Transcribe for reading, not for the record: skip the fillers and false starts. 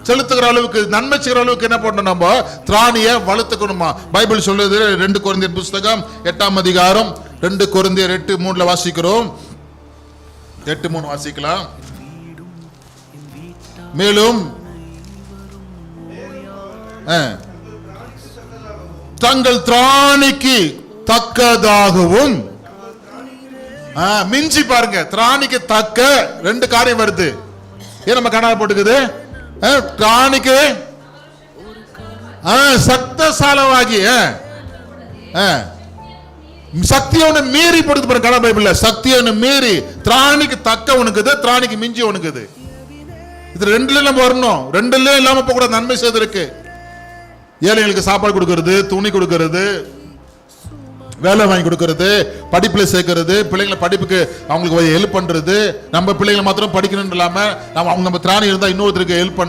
செலுத்துகிற அளவுக்கு, நன்மை செய்கிற அளவுக்கு என்ன பண்ணணும்? நம்ம திராணியை வளர்த்துக்கணுமா. பைபிள் சொல்லுது 2 கொரிந்தியர் புஸ்தகம் 8ஆம் அதிகாரம் 2 கொரிந்தியர் 8:3 வாசிக்கிறோம். 8:3 வாசிக்கலாம். மேலும் தங்கள் திராணிக்கு தக்கதாகவும், மிஞ்சி பாருங்க, திராணிக்கு தக்க 2 காரியம் வருது. ஏன் நம்ம கணக்கு போட்டுக்குது? திராணிக்கு சக்தசாலவாகி, சக்தியோன்னு மீறி போடுது பாருங்க கணக்கு பைபிள்ல. சக்தியோன்னு மீறி, திராணிக்கு தக்க உனக்குது, திராணிக்கு மிஞ்சி உனக்குது. இது 2ல நம்ம வரணும். 2லயும் இல்லாம போக கூடாது. நன்மை செய்திருக்கு. ஏழைகளுக்கு சாப்பாடு கொடுக்கறது, துணி கொடுக்கறது, வேலை வாங்கி கொடுக்கறது, படிப்புல சேர்க்கறது, பிள்ளைங்களை படிப்புக்கு அவங்களுக்கு ஹெல்ப் பண்றது. நம்ம பிள்ளைங்களை மாத்திரம் படிக்கணும்னு இல்லாம நம்ம திராணி இருந்தா இன்னொருத்தருக்கு ஹெல்ப் பண்றது.